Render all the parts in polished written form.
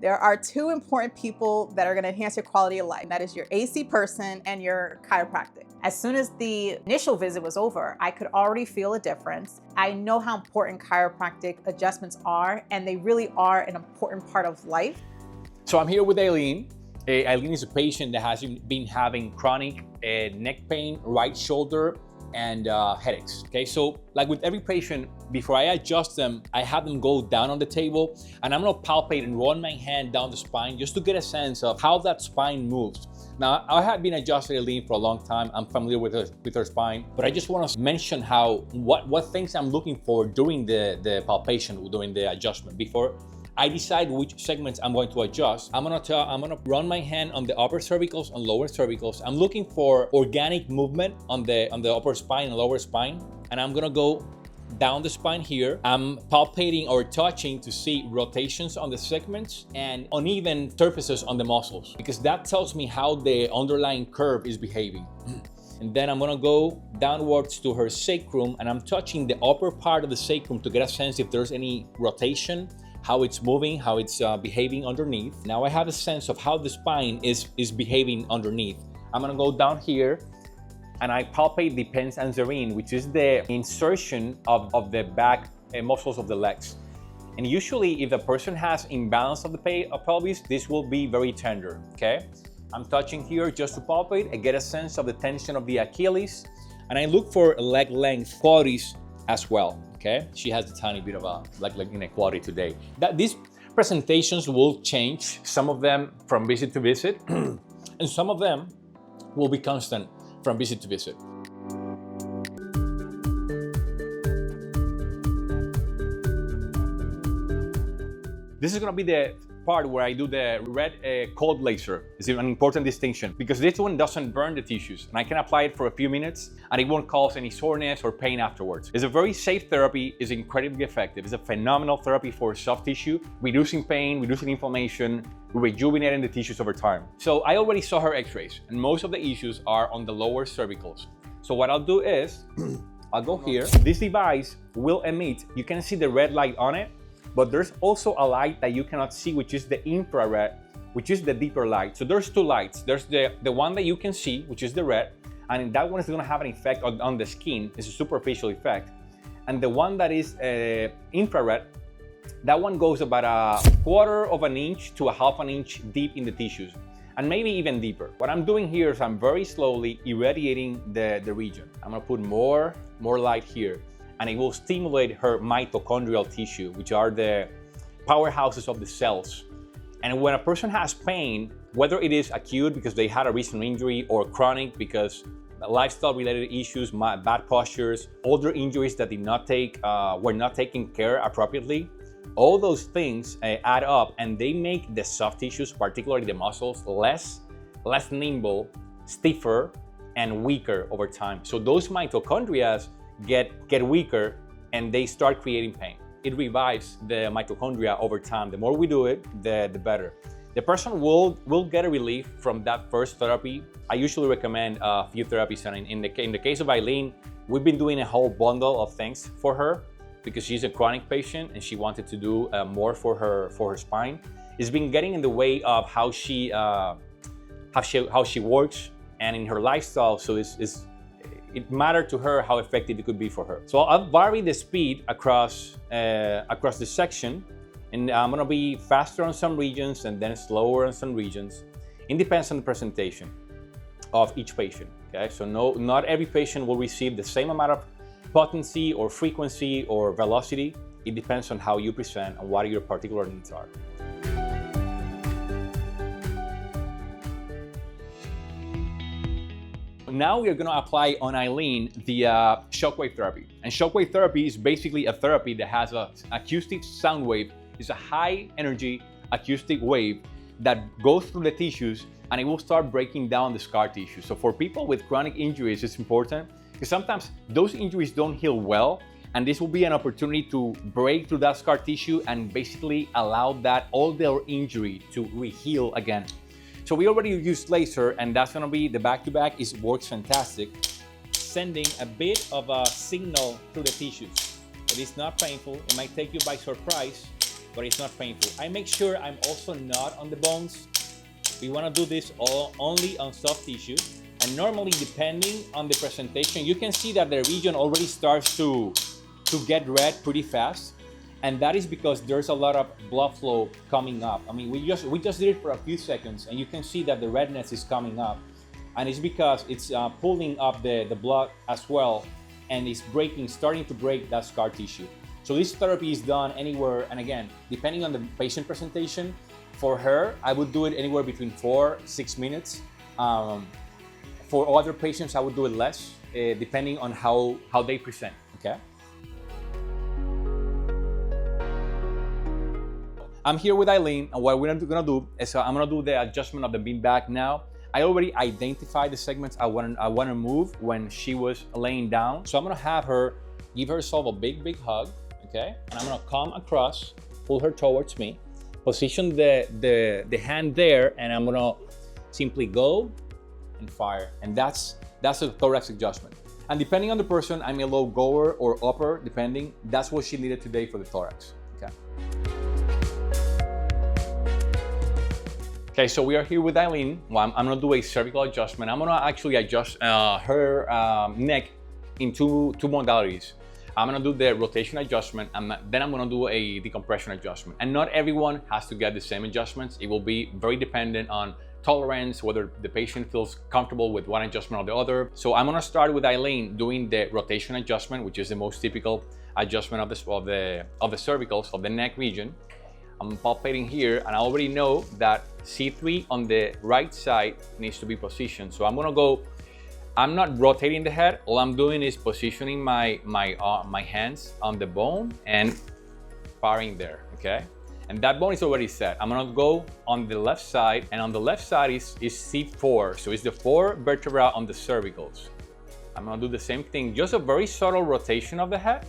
There are two important people that are going to enhance your quality of life. That is your AC person and your chiropractic. As soon as the initial visit was over, I could already feel a difference. I know how important chiropractic adjustments are, and they really are an important part of life. So I'm here with Eileen. Eileen is a patient that has been having chronic neck pain, right shoulder, and headaches. Okay, so like with every patient, before I adjust them, I have them go down on the table, and I'm gonna palpate and run my hand down the spine just to get a sense of how that spine moves. Now, I have been adjusting Eileen for a long time. I'm familiar with her spine, but I just want to mention what things I'm looking for during the palpation, during the adjustment. Before I decide which segments I'm going to adjust, I'm gonna run my hand on the upper cervicals and lower cervicals. I'm looking for organic movement on the upper spine and lower spine, and I'm gonna go down the spine here. I'm palpating or touching to see rotations on the segments and uneven surfaces on the muscles, because that tells me how the underlying curve is behaving. And then I'm gonna go downwards to her sacrum, and I'm touching the upper part of the sacrum to get a sense if there's any rotation, how it's moving, how it's behaving underneath. Now I have a sense of how the spine is behaving underneath. I'm gonna go down here and I palpate the pens anserine, which is the insertion of the back muscles of the legs. And usually if the person has imbalance of the pelvis, this will be very tender, okay? I'm touching here just to palpate. I get a sense of the tension of the Achilles, and I look for leg length qualities as well. Okay, she has a tiny bit of a leg inequality today. These presentations will change, some of them from visit to visit, and some of them will be constant from visit to visit. This is gonna be the part where I do the red cold laser. It's an important distinction because this one doesn't burn the tissues, and I can apply it for a few minutes and it won't cause any soreness or pain afterwards. It's a very safe therapy, it's incredibly effective. It's a phenomenal therapy for soft tissue, reducing pain, reducing inflammation, rejuvenating the tissues over time. So I already saw her x-rays, and most of the issues are on the lower cervicals. So what I'll do is, I'll go here. This device will emit, you can see the red light on it, but there's also a light that you cannot see, which is the infrared, which is the deeper light. So there's two lights. There's the one that you can see, which is the red, and that one is gonna have an effect on the skin. It's a superficial effect. And the one that is infrared, that one goes about a 1/4 of an inch to a 1/2 inch deep in the tissues, and maybe even deeper. What I'm doing here is I'm very slowly irradiating the region. I'm gonna put more light here, and it will stimulate her mitochondrial tissue, which are the powerhouses of the cells. And when a person has pain, whether it is acute because they had a recent injury or chronic because lifestyle-related issues, bad postures, older injuries that were not taken care appropriately, all those things add up, and they make the soft tissues, particularly the muscles, less nimble, stiffer, and weaker over time. So those mitochondria get weaker and they start creating pain. It revives the mitochondria over time. The more we do it, the better. The person will get a relief from that first therapy. I usually recommend a few therapies, and in the case of Eileen, we've been doing a whole bundle of things for her because she's a chronic patient and she wanted to do more for her spine. It's been getting in the way of how she works and in her lifestyle, so it mattered to her how effective it could be for her. So I'll vary the speed across the section, and I'm gonna be faster on some regions and then slower on some regions. It depends on the presentation of each patient, okay? So not every patient will receive the same amount of potency or frequency or velocity. It depends on how you present and what your particular needs are. Now we are going to apply on Eileen the shockwave therapy. And shockwave therapy is basically a therapy that has an acoustic sound wave. It's a high energy acoustic wave that goes through the tissues, and it will start breaking down the scar tissue. So for people with chronic injuries, it's important because sometimes those injuries don't heal well, and this will be an opportunity to break through that scar tissue and basically allow that old injury to re-heal again. So we already used laser, and that's gonna be the back-to-back. It works fantastic, sending a bit of a signal through the tissues. It is not painful. It might take you by surprise, but it's not painful. I make sure I'm also not on the bones. We want to do this only on soft tissue. And normally, depending on the presentation, you can see that the region already starts to get red pretty fast. And that is because there's a lot of blood flow coming up. I mean, we just did it for a few seconds, and you can see that the redness is coming up. And it's because it's pulling up the blood as well, and it's starting to break that scar tissue. So this therapy is done anywhere, and again, depending on the patient presentation, for her, I would do it anywhere between 4-6 minutes. For other patients, I would do it less, depending on how they present, okay? I'm here with Eileen, and what we're gonna do is I'm gonna do the adjustment of the beanbag now. I already identified the segments I want to move when she was laying down. So I'm gonna have her give herself a big hug, okay? And I'm gonna come across, pull her towards me, position the hand there, and I'm gonna simply go and fire. And that's a thorax adjustment. And depending on the person, I'm a low goer or upper, depending. That's what she needed today for the thorax, okay? Okay, so we are here with Eileen. Well, I'm gonna do a cervical adjustment. I'm gonna actually adjust her neck in two modalities. I'm gonna do the rotation adjustment, and then I'm gonna do a decompression adjustment. And not everyone has to get the same adjustments. It will be very dependent on tolerance, whether the patient feels comfortable with one adjustment or the other. So I'm gonna start with Eileen doing the rotation adjustment, which is the most typical adjustment of the cervicals, of the neck region. I'm palpating here, and I already know that C3 on the right side needs to be positioned. So I'm gonna go, I'm not rotating the head. All I'm doing is positioning my hands on the bone and firing there, okay? And that bone is already set. I'm gonna go on the left side, and on the left side is C4. So it's the 4 vertebra on the cervicals. I'm gonna do the same thing, just a very subtle rotation of the head,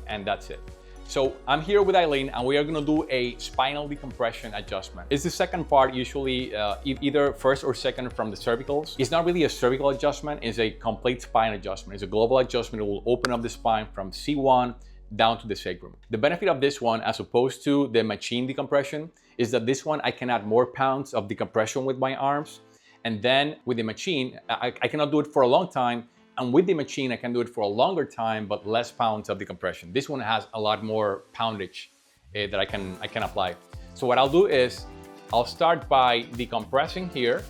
and that's it. So I'm here with Eileen, and we are gonna do a spinal decompression adjustment. It's the second part, usually either first or second from the cervicals. It's not really a cervical adjustment, it's a complete spine adjustment. It's a global adjustment. It will open up the spine from C1 down to the sacrum. The benefit of this one, as opposed to the machine decompression, is that this one I can add more pounds of decompression with my arms. And then with the machine, I cannot do it for a long time. And with the machine, I can do it for a longer time, but less pounds of decompression. This one has a lot more poundage that I can apply. So what I'll do is, I'll start by decompressing here,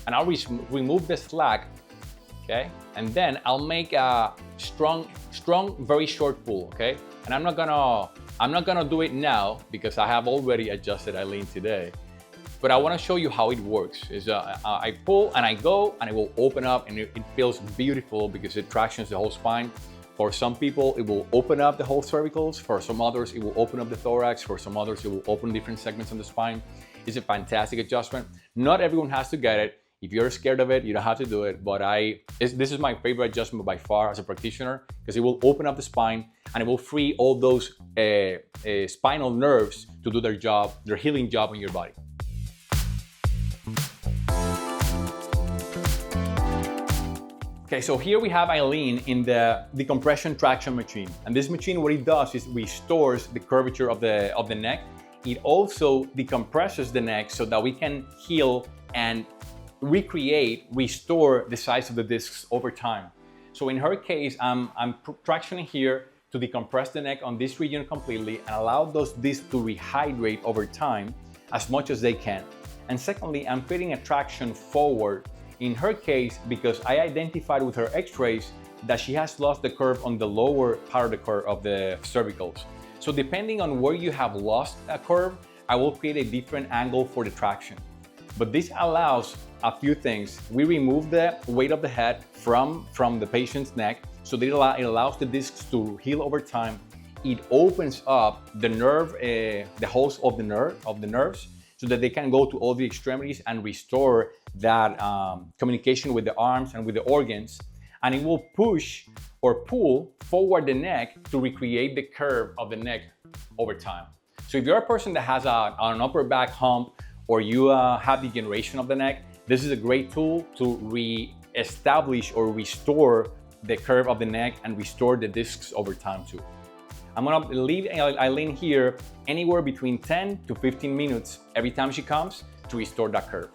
and I'll remove the slack, okay? And then I'll make a strong, very short pull, okay? And I'm not gonna do it now because I have already adjusted Eileen today. But I want to show you how it works. I pull and I go, and it will open up, and it feels beautiful because it tractions the whole spine. For some people, it will open up the whole cervicals. For some others, it will open up the thorax. For some others, it will open different segments on the spine. It's a fantastic adjustment. Not everyone has to get it. If you're scared of it, you don't have to do it. But this is my favorite adjustment by far as a practitioner, because it will open up the spine, and it will free all those spinal nerves to do their job, their healing job on your body. Okay, so here we have Eileen in the decompression traction machine. And this machine, what it does is restores the curvature of the neck. It also decompresses the neck so that we can heal and restore the size of the discs over time. So in her case, I'm tractioning here to decompress the neck on this region completely and allow those discs to rehydrate over time as much as they can. And secondly, I'm putting a traction forward. In her case, because I identified with her x-rays that she has lost the curve on the lower part of the curve of the cervicals. So depending on where you have lost a curve, I will create a different angle for the traction. But this allows a few things. We remove the weight of the head from the patient's neck, so that it allows the discs to heal over time. It opens up the nerve, the holes of the nerves, so that they can go to all the extremities and restore that communication with the arms and with the organs. And it will push or pull forward the neck to recreate the curve of the neck over time. So if you're a person that has an upper back hump, or you have degeneration of the neck, this is a great tool to re-establish or restore the curve of the neck and restore the discs over time too. I'm gonna leave Eileen here anywhere between 10 to 15 minutes every time she comes to restore that curve.